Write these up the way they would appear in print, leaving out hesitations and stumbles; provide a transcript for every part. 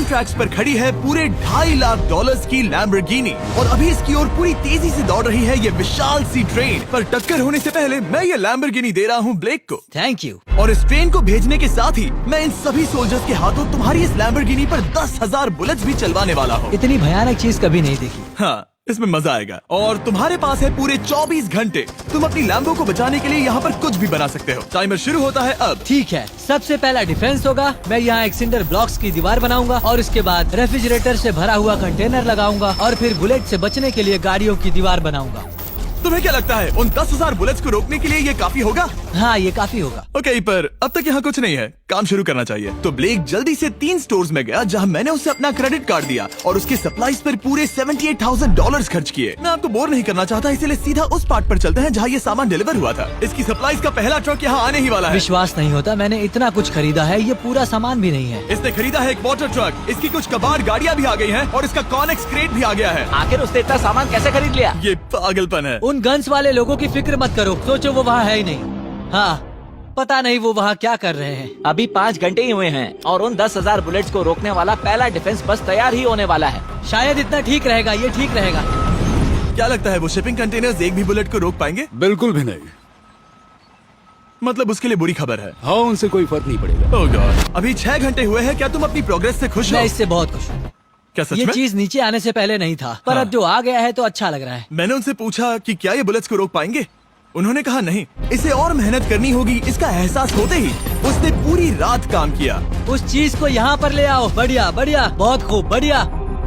Racing tracks पर खड़ी है पूरे $2.5 लाख की लैम्बोर्गिनी और अभी इसकी ओर पूरी तेजी से दौड़ रही है ये विशाल सी ट्रेन। पर टक्कर होने से पहले मैं ये लैम्बोर्गिनी दे रहा हूँ ब्लेक को। Thank you. और इस ट्रेन को भेजने के साथ ही मैं इन सभी सोल्जर्स के हाथों तुम्हारी इस लैम्बोर्गिनी पर 10,000 बुलेट्स भी चलवाने वाला हूँ। इतनी भयानक चीज कभी नहीं देखी। हाँ, इसमें मजा आएगा। और तुम्हारे पास है पूरे 24 घंटे। तुम अपनी लैम्बो को बचाने के लिए यहाँ पर कुछ भी बना सकते हो। टाइमर शुरू होता है अब। ठीक है, सबसे पहला डिफेंस होगा। मैं यहाँ एक सिंडर ब्लॉक्स की दीवार बनाऊंगा और उसके बाद रेफ्रिजरेटर से भरा हुआ कंटेनर लगाऊंगा और फिर बुलेट से बचने के लिए गाड़ियों की दीवार बनाऊंगा। तुम्हें क्या लगता है उन 10,000 बुलेट्स को रोकने के लिए ये काफी होगा? हाँ, ये काफी होगा। ओके, पर अब तक यहाँ कुछ नहीं है, काम शुरू करना चाहिए। तो ब्लेक जल्दी से 3 स्टोर्स में गया जहाँ मैंने उसे अपना क्रेडिट कार्ड दिया और उसके सप्लाईज पर पूरे $78,000 खर्च किए। मैं आपको बोर नहीं करना चाहता, इसलिए सीधा उस पार्ट पर चलते हैं जहाँ ये सामान डिलीवर हुआ था। इसकी सप्लाईज का पहला ट्रक यहाँ आने ही वाला है। विश्वास नहीं होता, मैंने इतना कुछ खरीदा है, ये पूरा सामान भी नहीं है। इसने खरीदा है एक वाटर ट्रक, इसकी कुछ कबाड़ गाड़ियाँ भी आ गई है और इसका कॉनेक्स क्रेट भी आ गया है। आखिर उसने इतना सामान कैसे खरीद लिया? ये पागलपन है। उन गन्स वाले लोगों की फिक्र मत करो, सोचो वो वहाँ है ही नहीं। हाँ, पता नहीं वो वहाँ क्या कर रहे हैं। अभी 5 घंटे ही हुए हैं और उन 10,000 बुलेट्स को रोकने वाला पहला डिफेंस बस तैयार ही होने वाला है। शायद इतना ठीक रहेगा, ये ठीक रहेगा। क्या लगता है वो शिपिंग कंटेनर्स एक भी बुलेट को रोक पाएंगे? बिल्कुल भी नहीं। मतलब उसके लिए बुरी खबर है। हाँ, उनसे कोई फर्क नहीं पड़ेगा। ओह गॉड, अभी 6 घंटे हुए हैं। क्या तुम अपनी प्रोग्रेस से खुश हो? मैं इससे बहुत खुश हूँ। क्या सच ये में? चीज नीचे आने से पहले नहीं था, पर अब जो आ गया है तो अच्छा लग रहा है। मैंने उनसे पूछा कि क्या ये बुलेट्स को रोक पाएंगे। उन्होंने कहा नहीं, इसे और मेहनत करनी होगी। इसका एहसास होते ही उसने पूरी रात काम किया। उस चीज को यहाँ पर ले आओ। बढ़िया बढ़िया, बहुत खूब, बढ़िया,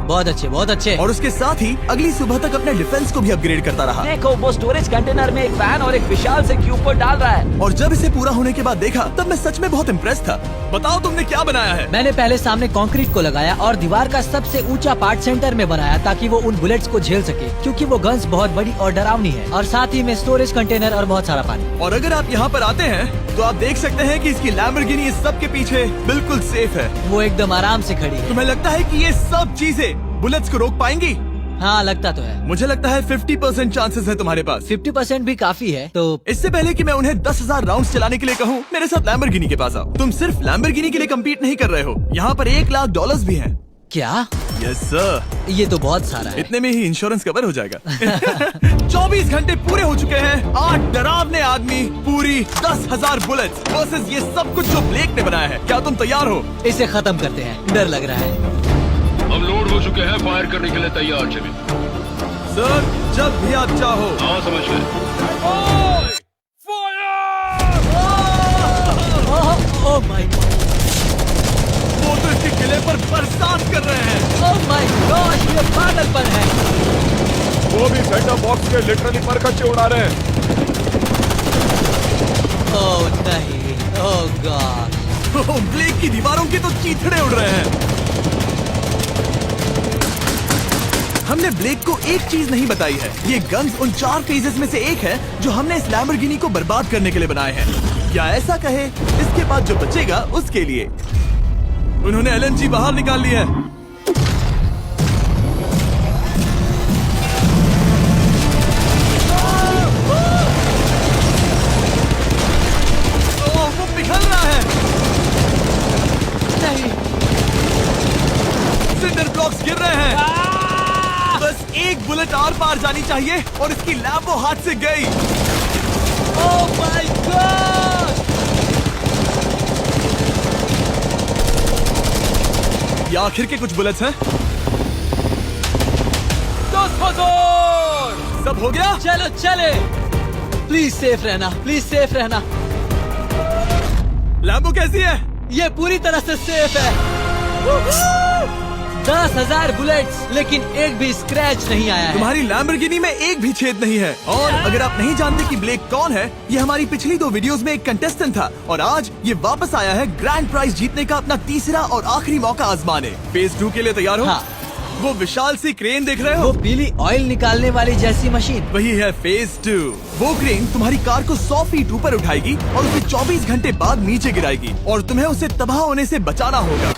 बहुत अच्छे, बहुत अच्छे। और उसके साथ ही अगली सुबह तक अपने डिफेंस को भी अपग्रेड करता रहा। देखो, वो स्टोरेज कंटेनर में एक वैन और एक विशाल से क्यूब को डाल रहा है। और जब इसे पूरा होने के बाद देखा तब मैं सच में बहुत इम्प्रेस था। बताओ तुमने क्या बनाया है? मैंने पहले सामने कंक्रीट को लगाया और दीवार का सबसे ऊंचा पार्ट सेंटर में बनाया ताकि वो उन बुलेट्स को झेल सके, क्योंकि वो गन्स बहुत बड़ी और डरावनी है। और साथ ही में स्टोरेज कंटेनर और बहुत सारा पानी। और अगर आप यहाँ पर आते हैं तो आप देख सकते हैं कि इसकी लैम्बोर्गिनी इस सब के पीछे बिल्कुल सेफ है। वो एकदम आराम से खड़ी है। तुम्हें लगता है कि ये सब चीजें बुलेट्स को रोक पाएंगी? हाँ, लगता तो है। मुझे लगता है 50% चांसेस है तुम्हारे पास। 50% भी काफी है। तो इससे पहले कि मैं उन्हें 10,000 राउंड्स चलाने के लिए कहूँ, मेरे साथ लैम्बोर्गिनी के पास आओ। तुम सिर्फ लैम्बोर्गिनी के लिए कम्पीट नहीं कर रहे हो, यहाँ पर $1 लाख भी हैं। क्या? Yes sir. ये तो बहुत सारा है। इतने में ही इंश्योरेंस कवर हो जाएगा। 24 घंटे पूरे हो चुके हैं। 8 डरावने आदमी, पूरी 10,000 बुलेट्स वर्सेस ये सब कुछ जो ब्लेक ने बनाया है। क्या तुम तैयार हो? इसे खत्म करते हैं, डर लग रहा है। हम लोड हो चुके हैं, फायर करने के लिए तैयार। चलिए सर, जब भी आप चाहो। हाँ, समझ गए। ओह माय गॉड, वो तो इसके किले पर बरसात कर रहे हैं। ओह माय गॉड, ये पागलपन है। वो भी सेटअप बॉक्स के लिटरली पर कच्चे उड़ा रहे हैं। ओह नहीं, ओह गॉड। ब्लेक की दीवारों के तो चीथड़े उड़ रहे हैं। हमने ब्लेक को एक चीज नहीं बताई है, ये गन्स उन 4 फेजेस में से एक है जो हमने इस लैम्बोर्गिनी को बर्बाद करने के लिए बनाए हैं। या ऐसा कहे, इसके बाद जो बचेगा उसके लिए। उन्होंने LNG बाहर निकाल ली है। वो पिघल रहा है। नहीं, सिंडर ब्लॉक्स गिर रहे हैं। बस एक बुलेट आर पार जानी चाहिए और इसकी लैम्बो हाथ से गई। Oh my God. ये आखिर के कुछ बुलेट्स हैं। सब हो गया? चलो चले। प्लीज सेफ रहना, प्लीज सेफ रहना। लैम्बो कैसी है? ये पूरी तरह से सेफ है। 10,000 बुलेट्स, लेकिन एक भी स्क्रैच नहीं आया है। तुम्हारी लैम्बोर्गिनी में एक भी छेद नहीं है। और अगर आप नहीं जानते कि ब्लेक कौन है, ये हमारी पिछली 2 वीडियोस में एक कंटेस्टेंट था और आज ये वापस आया है ग्रैंड प्राइज जीतने का अपना तीसरा और आखिरी मौका आजमाने। फेज 2 के लिए तैयार हो? हाँ। वो विशाल सी क्रेन देख रहे वो हो? पीली ऑयल निकालने वाली जैसी मशीन। वही है फेज 2। वो क्रेन तुम्हारी कार को 100 फीट ऊपर उठाएगी और उसे 24 घंटे बाद नीचे गिराएगी और तुम्हें उसे तबाह होने से बचाना होगा।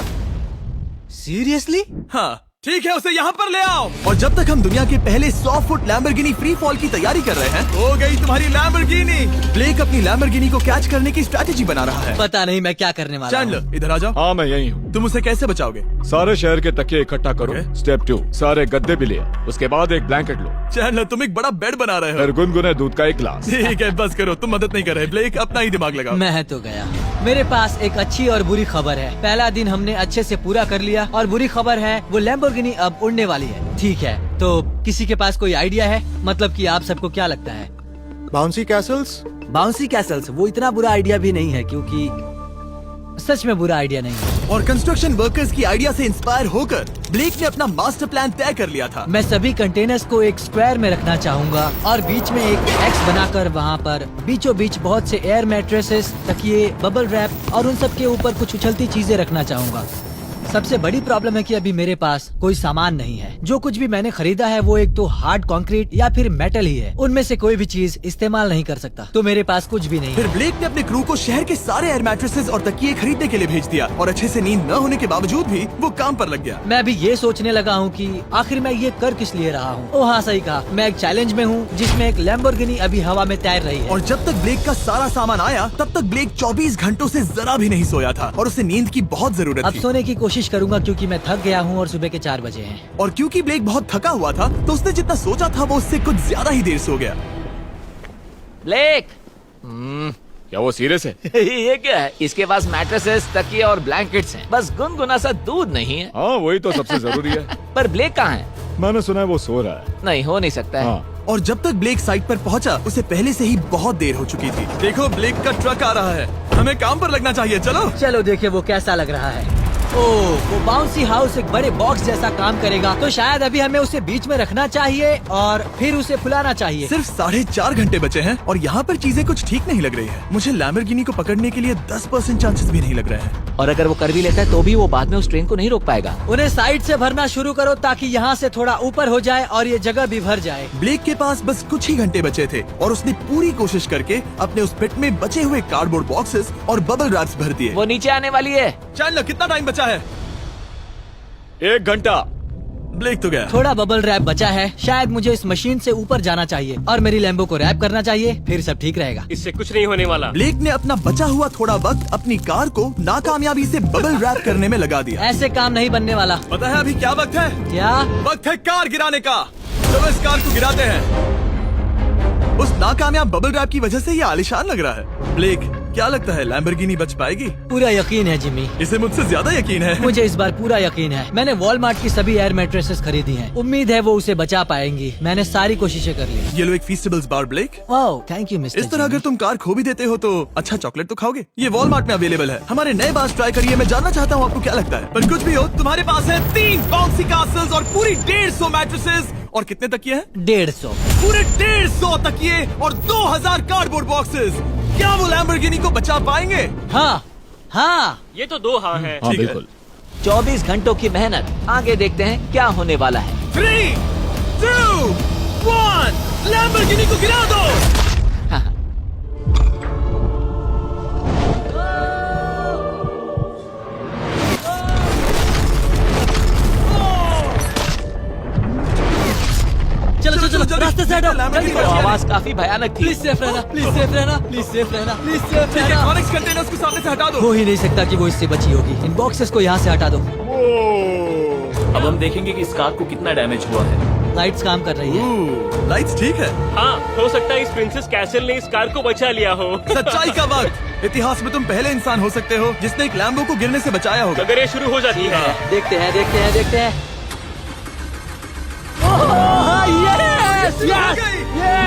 सीरियसली? हाँ, ठीक है, उसे यहाँ पर ले आओ। और जब तक हम दुनिया के पहले 100 फुट लैम्बोर्गिनी फ्री फॉल की तैयारी कर रहे हैं, हो गई तुम्हारी लैम्बोर्गिनी। ब्लेक अपनी लैम्बोर्गिनी को कैच करने की स्ट्रैटेजी बना रहा है। पता नहीं मैं क्या करने वाला हूँ। चैंडलर इधर आ जाओ। हाँ मैं यही हूँ। तुम उसे कैसे बचाओगे? सारे शहर के तकिए इकट्ठा करो। Okay. स्टेप 2, सारे गद्दे भी ले। उसके बाद एक ब्लैंकेट लो। चैंडलर तुम एक बड़ा बेड बना रहे हो। फिर गुनगुने दूध का एक गिलास। ठीक है, बस करो, तुम मदद नहीं कर रहे। ब्लेक अपना ही दिमाग लगाओ। मैं तो गया। मेरे पास एक अच्छी और बुरी खबर है। पहला दिन हमने अच्छे से पूरा कर लिया और बुरी खबर है वो लैम्बोर्गिनी अब उड़ने वाली है। ठीक है, तो किसी के पास कोई आइडिया है? मतलब कि आप सबको क्या लगता है? Bouncy Castle's? बाउंसी कैसल्स वो इतना बुरा आइडिया भी नहीं है, क्योंकि सच में बुरा आइडिया नहीं है। और कंस्ट्रक्शन वर्कर्स की आइडिया से इंस्पायर होकर ब्लेक ने अपना मास्टर प्लान तय कर लिया था। मैं सभी कंटेनर्स को एक स्क्वायर में रखना चाहूंगा और बीच में एक एक्स बनाकर वहाँ पर बीचों बीच बहुत से एयर मैट्रेसेस, तकिए, बबल रैप और उन सब के ऊपर कुछ उछलती चीजें रखना चाहूंगा। सबसे बड़ी प्रॉब्लम है कि अभी मेरे पास कोई सामान नहीं है। जो कुछ भी मैंने खरीदा है वो एक तो हार्ड कंक्रीट या फिर मेटल ही है। उनमें से कोई भी चीज इस्तेमाल नहीं कर सकता, तो मेरे पास कुछ भी नहीं फिर है। ब्लेक ने अपने क्रू को शहर के सारे एयर मैट्रेसेस और तकिए खरीदने के लिए भेज दिया और अच्छे से नींद न होने के बावजूद भी वो काम पर लग गया। मैं अभी ये सोचने लगा हूँ कि आखिर मैं ये कर किस लिए रहा हूँ। ओह हाँ, सही कहा। मैं एक चैलेंज में हूँ जिसमें एक लैम्बोर्गिनी अभी हवा में तैर रही है। और जब तक ब्लेक का सारा सामान आया तब तक ब्लेक 24 घंटों से जरा भी नहीं सोया था और उसे नींद की बहुत जरूरत अब थी। सोने की कोशिश करूंगा क्योंकि मैं थक गया हूँ और सुबह के 4 बजे हैं। और क्योंकि ब्लेक बहुत थका हुआ था तो उसने जितना सोचा था वो उससे कुछ ज्यादा ही देर सो गया। ब्लेक क्या वो सीरियस है? ये क्या है? इसके पास मैट्रेसेस, तकिए और ब्लैंकेट्स हैं। बस गुनगुना सा दूध नहीं है। हाँ वही तो सबसे जरूरी है। पर ब्लेक कहाँ है? मैंने सुना है वो सो रहा है। नहीं, हो नहीं सकता है। हाँ और जब तक ब्लेक साइट पर पहुंचा उसे पहले से ही बहुत देर हो चुकी थी। देखो ब्लेक का ट्रक आ रहा है, हमें काम पर लगना चाहिए। चलो चलो देखिए वो कैसा लग रहा है। ओह, वो बाउंसी हाउस एक बड़े बॉक्स जैसा काम करेगा, तो शायद अभी हमें उसे बीच में रखना चाहिए और फिर उसे फुलाना चाहिए। सिर्फ 4.5 घंटे बचे हैं और यहाँ पर चीजें कुछ ठीक नहीं लग रही है। मुझे लैम्बोर्गिनी को पकड़ने के लिए 10% चांसेस भी नहीं लग रहे हैं। और अगर वो कर भी लेता है तो भी वो बाद में उस ट्रेन को नहीं रोक पाएगा। उन्हें साइड से भरना शुरू करो ताकि यहाँ से थोड़ा ऊपर हो जाए और ये जगह भी भर जाए। ब्लेक के पास बस कुछ ही घंटे बचे थे और उसने पूरी कोशिश करके अपने उस पिट में बचे हुए कार्डबोर्ड बॉक्सेस और बबल रैप्स भर दिए। वो नीचे आने वाली है। चैंडलर कितना टाइम बचा है? 1 घंटा। ब्लेक तो गया। थोड़ा बबल रैप बचा है। शायद मुझे इस मशीन से ऊपर जाना चाहिए और मेरी लैम्बो को रैप करना चाहिए, फिर सब ठीक रहेगा। इससे कुछ नहीं होने वाला। ब्लेक ने अपना बचा हुआ थोड़ा वक्त अपनी कार को नाकामयाबी से बबल रैप करने में लगा दिया। ऐसे काम नहीं बनने वाला। पता है अभी क्या वक्त है? क्या? वक्त है कार गिराने का। चलो इस कार को गिराते हैं। उस नाकामयाब बबल रैप की वजह से ये आलिशान लग रहा है। ब्लेक क्या लगता है लैम्बोर्गिनी बच पाएगी? पूरा यकीन है जिमी। इसे मुझसे ज्यादा यकीन है। मुझे इस बार पूरा यकीन है। मैंने वॉलमार्ट की सभी एयर मैट्रेसेस खरीदी हैं। उम्मीद है वो उसे बचा पाएंगी। मैंने सारी कोशिशें कर ली। ये लो एक फीस्टेबल्स बार ब्लेक। Oh thank you mister. इस तरह अगर तुम कार खो भी देते हो तो अच्छा चॉकलेट तो खाओगे। ये वॉलमार्ट में अवेलेबल है। हमारे नए बार ट्राई करिए। मैं जानना चाहता हूँ आपको क्या लगता है। पर कुछ भी हो, तुम्हारे पास है 3 बाउंसी कासल्स और पूरी 150 मैट्रेसेस और कितने तकिए हैं? 150। पूरे 150 तकिए और 2000 कार्डबोर्ड बॉक्सेस। क्या वो लैम्बोर्गिनी को बचा पाएंगे? हाँ हाँ। ये तो 2 हाँ हैं। हाँ ठीक है। बिल्कुल। 24 घंटों की मेहनत। आगे देखते हैं क्या होने वाला है। 3, 2, 1 लैम्बोर्गिनी को गिरा दो। चलो चलो चलो, रास्ते से हटो। जल्दी वो करो। आवाज काफी भयानक थी। प्लीज सेफ रहना, प्लीज सेफ रहना, प्लीज सेफ रहना, प्लीज सेफ ठीक है, रहना। ऑनिक्स कंटेनर्स को सामने से हटा दो। हो ही नहीं सकता कि वो इससे बची होगी। इन बॉक्सेस को यहाँ से हटा दो। अब हम देखेंगे कि इस कार को कितना डैमेज हुआ है। लाइट्स काम कर रही है। लाइट्स ठीक है। हाँ, हो सकता है इस प्रिंसेस कैसल ने इस कार को बचा लिया हो। सच्चाई का वक्त। इतिहास में तुम पहले इंसान हो सकते हो जिसने एक लैम्बो को गिरने से बचाया होगा। अगर ये शुरू हो जाती है। देखते हैं देखते हैं देखते हैं। यस यस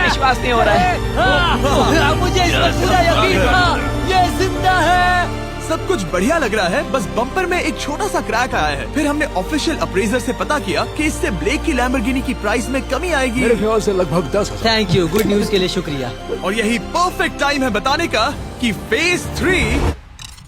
विश्वास नहीं हो रहा है। मुझे इस पर पूरा यकीन था। ये जिंदा है। सब कुछ बढ़िया लग रहा है, बस बम्पर में एक छोटा सा क्रैक आया है। फिर हमने ऑफिशियल अप्रेजर से पता किया कि इससे ब्लेक की लैम्बोर्गिनी की प्राइस में कमी आएगी। मेरे ख्याल से लगभग 10,000। थैंक यू, गुड न्यूज के लिए शुक्रिया। और यही परफेक्ट टाइम है बताने का कि फेज 3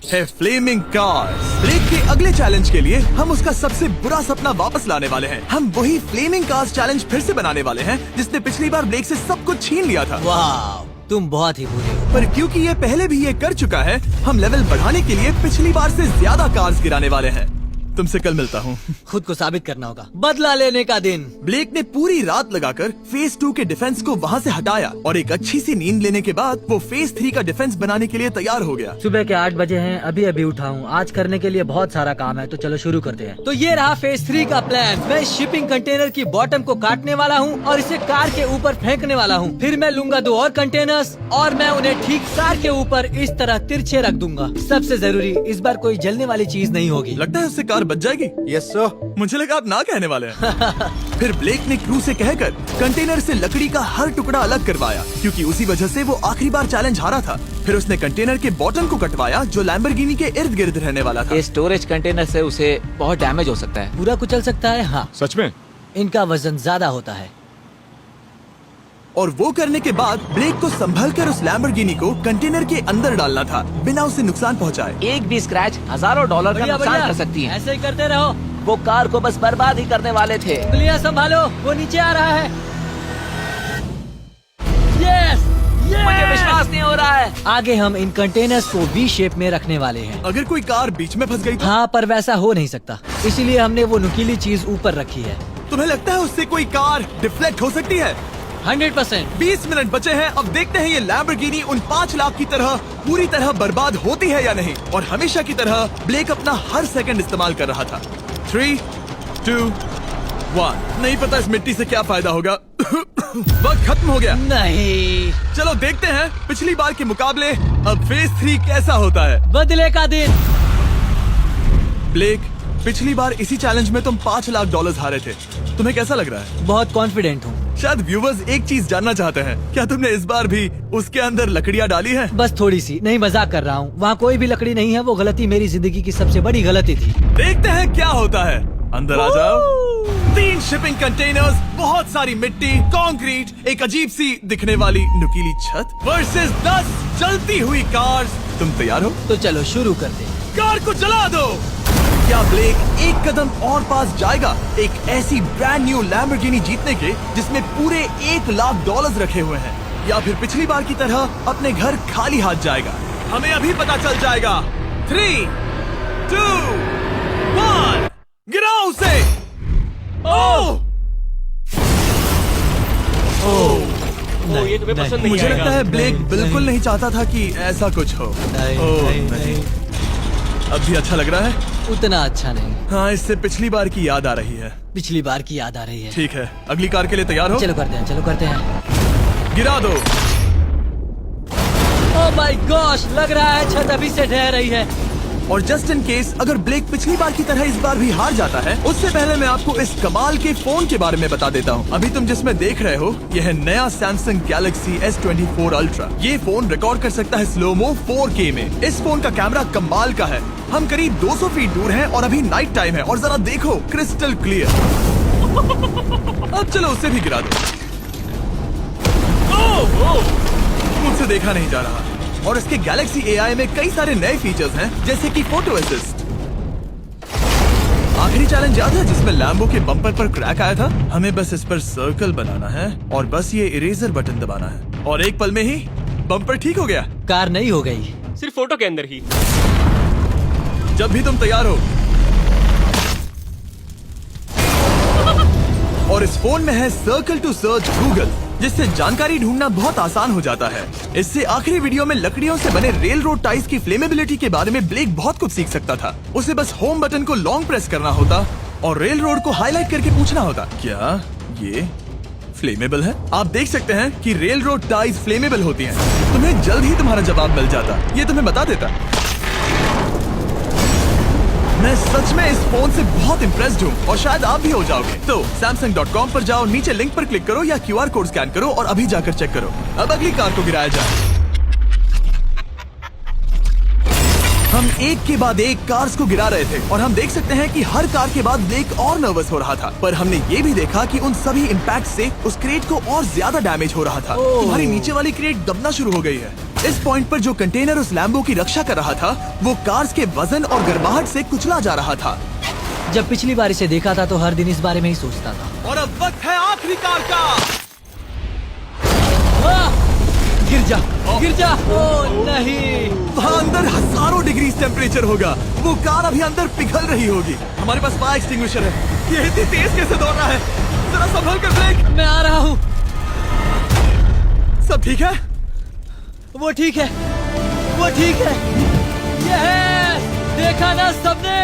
है फ्लेमिंग कार्स। ब्लेक के अगले चैलेंज के लिए हम उसका सबसे बुरा सपना वापस लाने वाले हैं। हम वही फ्लेमिंग कार्स चैलेंज फिर से बनाने वाले हैं जिसने पिछली बार ब्लेक से सब कुछ छीन लिया था। वाह, तुम बहुत ही बुरे हो। पर क्योंकि ये पहले भी ये कर चुका है, हम लेवल बढ़ाने के लिए पिछली बार से ज्यादा कार्स गिराने वाले हैं। तुमसे कल मिलता हूँ। खुद को साबित करना होगा। बदला लेने का दिन। ब्लेक ने पूरी रात लगाकर फेज 2 के डिफेंस को वहाँ से हटाया और एक अच्छी सी नींद लेने के बाद वो फेज 3 का डिफेंस बनाने के लिए तैयार हो गया। सुबह के 8 बजे हैं, अभी अभी उठा हूँ। आज करने के लिए बहुत सारा काम है, तो चलो शुरू करते हैं। तो ये रहा फेज 3 का प्लान। मैं शिपिंग कंटेनर की बॉटम को काटने वाला हूँ और इसे कार के ऊपर फेंकने वाला हूँ। फिर मैं लूंगा 2 और कंटेनर्स और मैं उन्हें ठीक कार के ऊपर इस तरह तिरछे रख दूंगा। सबसे जरूरी, इस बार कोई जलने वाली चीज नहीं होगी। लगता है उससे कार बच जाएगी। Yes sir. मुझे लगा आप ना कहने वाले हैं। फिर ब्लेक ने क्रू से कहकर कंटेनर से लकड़ी का हर टुकड़ा अलग करवाया, क्योंकि उसी वजह से वो आखिरी बार चैलेंज हारा था। फिर उसने कंटेनर के बॉटम को कटवाया जो लैम्बोर्गिनी के इर्द गिर्द रहने वाला था। ये स्टोरेज कंटेनर से उसे बहुत डैमेज हो सकता है। पूरा कुचल सकता है। हाँ, सच में? इनका वजन ज्यादा होता है। और वो करने के बाद ब्लेक को संभल कर उस लैम्बोर्गिनी को कंटेनर के अंदर डालना था बिना उसे नुकसान पहुंचाए। एक भी स्क्रैच हजारों डॉलर का बढ़िया, नुकसान बढ़िया। कर सकती है। ऐसे ही करते रहो। वो कार को बस बर्बाद ही करने वाले थे। उंगलियां संभालो, वो नीचे आ रहा है। यस, मुझे विश्वास नहीं हो रहा है। आगे हम इन कंटेनर्स को वी शेप में रखने वाले हैं। अगर कोई कार बीच में फंस गई तो? हाँ, पर वैसा हो नहीं सकता, इसीलिए हमने वो नुकीली चीज ऊपर रखी है। तुम्हें लगता है उससे कोई कार डिफ्लेक्ट हो सकती है? 100%। 20 मिनट बचे हैं। अब देखते हैं ये लैम्बोर्गिनी उन 5 लाख की तरह पूरी तरह बर्बाद होती है या नहीं। और हमेशा की तरह ब्लेक अपना हर सेकंड इस्तेमाल कर रहा था। 3, 2, 1। नहीं पता इस मिट्टी से क्या फायदा होगा। वक्त खत्म हो गया। नहीं, चलो देखते हैं पिछली बार के मुकाबले अब फेज 3 कैसा होता है। बदले का दिन। ब्लेक, पिछली बार इसी चैलेंज में तुम $5 लाख हारे थे। तुम्हें कैसा लग रहा है? बहुत कॉन्फिडेंट हूँ। शायद व्यूवर्स एक चीज जानना चाहते हैं, क्या तुमने इस बार भी उसके अंदर लकड़ियाँ डाली हैं? बस थोड़ी सी, नहीं मजाक कर रहा हूँ। वहाँ कोई भी लकड़ी नहीं है। वो गलती मेरी जिंदगी की सबसे बड़ी गलती थी। देखते हैं क्या होता है। अंदर आ जाओ। 3 शिपिंग कंटेनर्स, बहुत सारी मिट्टी, कंक्रीट, एक अजीब सी दिखने वाली नुकीली छत वर्सेस 10 जलती हुई कार्स। तुम तैयार हो? तो चलो शुरू करते हैं। कार को जला दो। क्या ब्लेक एक कदम और पास जाएगा एक ऐसी ब्रांड न्यू लैम्बोर्गिनी जीतने के जिसमें पूरे $1 लाख रखे हुए हैं, या फिर पिछली बार की तरह अपने घर खाली हाथ जाएगा? हमें अभी पता चल जाएगा। 3, 2, 1, गिराओ उसे। ओह! ओ, ये तुम्हें पसंद नहीं मुझे आएगा। लगता है ब्लेक बिल्कुल नहीं चाहता था कि ऐसा कुछ हो। नहीं, ओह, नहीं, नहीं। नहीं, अब भी अच्छा लग रहा है? उतना अच्छा नहीं। हाँ, इससे पिछली बार की याद आ रही है। पिछली बार की याद आ रही है। ठीक है, अगली कार के लिए तैयार हो? चलो करते हैं, चलो करते हैं। गिरा दो। ओह माय गॉश, लग रहा है छत अभी से ढह रही है। और जस्ट इन केस अगर ब्लेक पिछली बार की तरह इस बार भी हार जाता है, उससे पहले मैं आपको इस कमाल के फोन के बारे में बता देता हूँ। अभी तुम जिसमें देख रहे हो, यह है नया सैमसंग गैलेक्सी S24 अल्ट्रा। ये फोन रिकॉर्ड कर सकता है स्लोमो 4K में। इस फोन का कैमरा कमाल का है। हम करीब 200 फीट दूर हैं और अभी नाइट टाइम है और जरा देखो, क्रिस्टल क्लियर। अब चलो उसे भी गिरा दो। मुझसे देखा नहीं जा रहा। और इसके गैलेक्सी AI में कई सारे नए फीचर्स हैं, जैसे कि फोटो असिस्ट। आखिरी चैलेंज याद है जिसमें लैम्बो के बम्पर पर क्रैक आया था? हमें बस इस पर सर्कल बनाना है और बस ये इरेजर बटन दबाना है और एक पल में ही बम्पर ठीक हो गया। कार नई हो गई। सिर्फ फोटो के अंदर ही। जब भी तुम तैयार हो। और इस फोन में है सर्कल टू सर्च गूगल, जिससे जानकारी ढूंढना बहुत आसान हो जाता है। इससे आखिरी वीडियो में लकड़ियों से बने रेल रोड टाइज की फ्लेमेबिलिटी के बारे में ब्लेक बहुत कुछ सीख सकता था। उसे बस होम बटन को लॉन्ग प्रेस करना होता और रेल रोड को हाईलाइट करके पूछना होता, क्या ये फ्लेमेबल है? आप देख सकते हैं कि रेल रोड टाइज फ्लेमेबल होती हैं। तुम्हें जल्द ही तुम्हारा जवाब मिल जाता। ये तुम्हें बता देता। मैं सच में इस फोन से बहुत इम्प्रेस्ड हूँ और शायद आप भी हो जाओगे। तो Samsung.com पर जाओ, नीचे लिंक पर क्लिक करो या QR कोड स्कैन करो और अभी जाकर चेक करो। अब अगली कार को गिराया जाए। हम एक के बाद एक कार्स को गिरा रहे थे और हम देख सकते हैं कि हर कार के बाद ब्लेक और नर्वस हो रहा था, पर हमने ये भी देखा कि उन सभी इम्पैक्ट से उस क्रेट को और ज्यादा डैमेज हो रहा था। तुम्हारी नीचे वाली क्रेट दबना शुरू हो गई है। इस पॉइंट पर जो कंटेनर उस लैम्बो की रक्षा कर रहा था, वो कार्स के वजन और गर्माहट से कुचला जा रहा था। जब पिछली बार इसे देखा था तो हर दिन इस बारे में ही सोचता था। और अब वक्त है आखिरी कार का। गिर जा, गिर जा। ओह नहीं। वहाँ अंदर हजारों डिग्री टेम्परेचर होगा। वो कार अभी अंदर पिघल रही होगी। हमारे पास फायर एक्सटिंग्विशर है। ये इतनी तेज कैसे दौड़ रहा है? जरा संभल कर ब्लेक। मैं आ रहा हूँ। सब ठीक है? वो ठीक है, वो ठीक है। ये है, देखा ना सबने।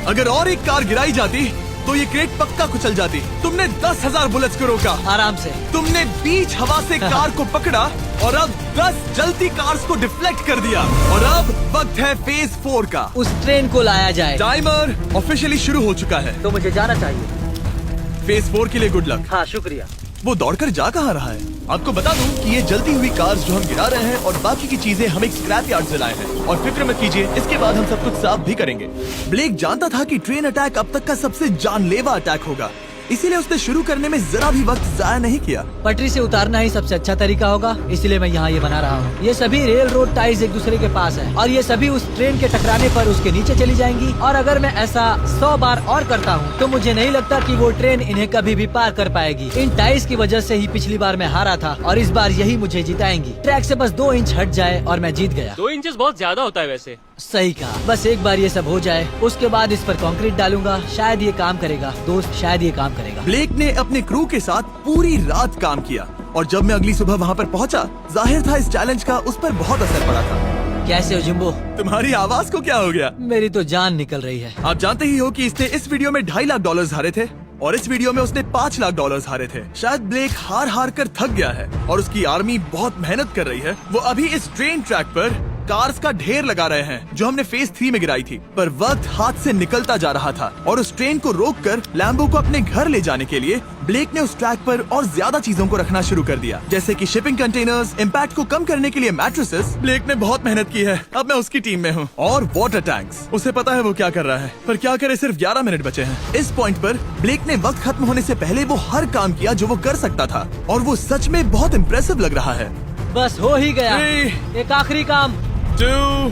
अगर और एक कार गिराई जाती तो ये क्रेट पक्का कुचल जाती। तुमने 10,000 बुलेट्स को रोका। आराम से। तुमने बीच हवा से कार को पकड़ा और अब 10 जलती कार्स को डिफ्लेक्ट कर दिया। और अब वक्त है फेज 4 का। उस ट्रेन को लाया जाए। टाइमर ऑफिशियली शुरू हो चुका है। तो मुझे जाना चाहिए। फेज 4 के लिए गुड लक। हाँ, शुक्रिया। वो दौड़कर जा कहाँ रहा है? आपको बता दूं कि ये जलती हुई कार्स जो हम गिरा रहे हैं और बाकी की चीजें हम एक स्क्रैप यार्ड से लाए हैं। और फिक्र मत कीजिए, इसके बाद हम सब कुछ साफ भी करेंगे। ब्लेक जानता था कि ट्रेन अटैक अब तक का सबसे जानलेवा अटैक होगा, इसीलिए उसने शुरू करने में जरा भी वक्त जाया नहीं किया। पटरी से उतारना ही सबसे अच्छा तरीका होगा, इसलिए मैं यहाँ ये बना रहा हूँ। ये सभी रेल रोड टाइज एक दूसरे के पास है और ये सभी उस ट्रेन के टकराने पर उसके नीचे चली जाएंगी। और अगर मैं ऐसा 100 बार और करता हूँ तो मुझे नहीं लगता कि वो ट्रेन इन्हें कभी भी पार कर पाएगी। इन टाइज की वजह से ही पिछली बार मैं हारा था और इस बार यही मुझे जिताएंगी। ट्रैक से बस 2 इंच हट जाए और मैं जीत गया। 2 इंचेस बहुत ज्यादा होता है वैसे। सही कहा। बस एक बार ये सब हो जाए, उसके बाद इस पर कंक्रीट डालूंगा। शायद ये काम करेगा दोस्त, शायद ये काम करेगा। ब्लेक ने अपने क्रू के साथ पूरी रात काम किया और जब मैं अगली सुबह वहाँ पर पहुँचा, जाहिर था इस चैलेंज का उस पर बहुत असर पड़ा था। कैसे हो जिम्बो? तुम्हारी आवाज को क्या हो गया? मेरी तो जान निकल रही है। आप जानते ही हो कि इसने इस वीडियो में $2.5 लाख हारे थे और इस वीडियो में उसने $5 लाख हारे थे। शायद ब्लेक हार कर थक गया है और उसकी आर्मी बहुत मेहनत कर रही है। वो अभी इस ट्रेन ट्रैक पर कार्स का ढेर लगा रहे हैं जो हमने फेज 3 में गिराई थी। पर वक्त हाथ से निकलता जा रहा था और उस ट्रेन को रोककर लैम्बो को अपने घर ले जाने के लिए ब्लेक ने उस ट्रैक पर और ज्यादा चीजों को रखना शुरू कर दिया, जैसे कि शिपिंग कंटेनर्स, इम्पैक्ट को कम करने के लिए मैट्रेसेस। ब्लेक ने बहुत मेहनत की है, अब मैं उसकी टीम में हूँ। और वाटर टैंक्स, उसे पता है वो क्या कर रहा है, पर क्या करे, सिर्फ 11 मिनट बचे हैं। इस पॉइंट पर ब्लेक ने वक्त खत्म होने से पहले वो हर काम किया जो वो कर सकता था और वो सच में बहुत इम्प्रेसिव लग रहा है। बस हो ही गया। 3, एक आखिरी काम। 2,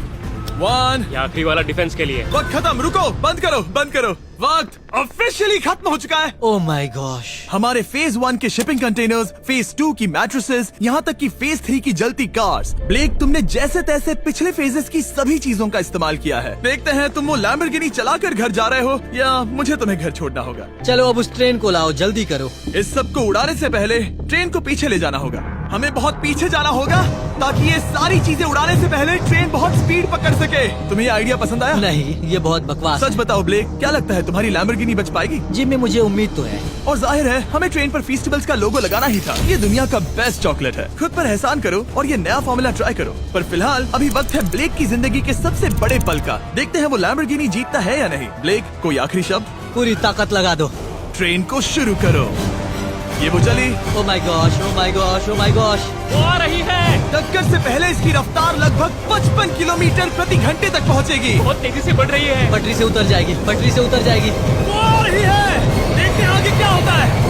1। ये आखिरी वाला डिफेंस के लिए। वक्त खत्म, रुको, बंद करो, बंद करो। वक्त ऑफिशियली खत्म हो चुका है। Oh my gosh. हमारे फेज 1 के शिपिंग कंटेनर्स, फेज 2 की मैट्रेसेस, यहाँ तक कि फेज 3 की जलती कार्स। ब्लेक, तुमने जैसे तैसे पिछले फेजेस की सभी चीजों का इस्तेमाल किया है। देखते हैं तुम वो लैम्बोर्गिनी चलाकर घर जा रहे हो या मुझे तुम्हें घर छोड़ना होगा। चलो अब उस ट्रेन को लाओ, जल्दी करो। इस सब को उड़ाने से पहले ट्रेन को पीछे ले जाना होगा। हमें बहुत पीछे जाना होगा ताकि ये सारी चीजें उड़ाने से पहले ट्रेन बहुत स्पीड पकड़ सके। तुम्हें ये आइडिया पसंद आया? नहीं, ये बहुत बकवास सच है। बताओ ब्लेक, क्या लगता है तुम्हारी लैम्बोर्गिनी बच पाएगी? जिम में मुझे उम्मीद तो है। और जाहिर है हमें ट्रेन पर फेस्टिवल्स का लोगो लगाना ही था। ये दुनिया का बेस्ट चॉकलेट है। खुद पर एहसान करो और ये नया फॉर्मूला ट्राई करो। पर फिलहाल अभी वक्त है ब्लेक की जिंदगी के सबसे बड़े पल का। देखते हैं वो लैम्बोर्गिनी जीतता है या नहीं। ब्लेक, कोई आखिरी शब्द? पूरी ताकत लगा दो। ट्रेन को शुरू करो। ये वो चली। Oh my gosh, oh my gosh, oh my gosh. वो आ रही है। टक्कर से पहले इसकी रफ्तार लगभग 55 किलोमीटर प्रति घंटे तक पहुंचेगी। बहुत तेजी से बढ़ रही है। पटरी से उतर जाएगी, पटरी से उतर जाएगी। वो आ रही है। देखते हैं आगे क्या होता है।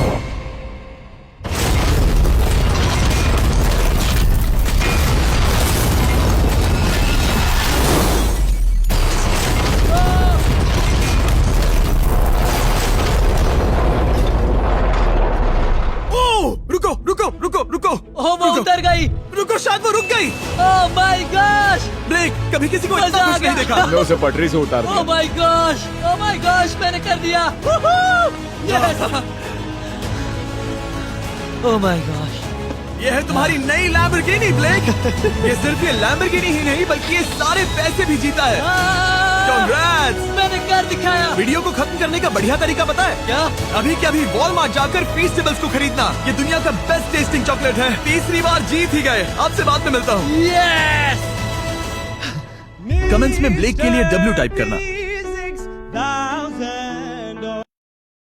रुको रुको रुको रुको। ओह, वो उतर गई। रुको, शायद वो रुक गई। Oh my gosh. ब्रेक, कभी किसी को मजा इतना आ खुश नहीं गया। देखा। हमने उसे पटरी से उतार ओह दिया। My gosh, oh my gosh, मैंने कर दिया। यस। Oh my gosh. ये है तुम्हारी नई लैम्बोर्गिनी ब्लेक। ये सिर्फ ये लैम्बोर्गिनी ही नहीं बल्कि ये सारे पैसे भी जीता है। Congrats! मैंने कर दिखाया। वीडियो को खत्म करने का बढ़िया तरीका पता है क्या? अभी के अभी वॉलमार्ट जाकर फेस्टिवल्स को खरीदना। ये दुनिया का बेस्ट टेस्टिंग चॉकलेट है। तीसरी बार जीत ही गए। आपसे बाद में मिलता हूँ। यस। कमेंट्स में ब्लेक के लिए W टाइप करना।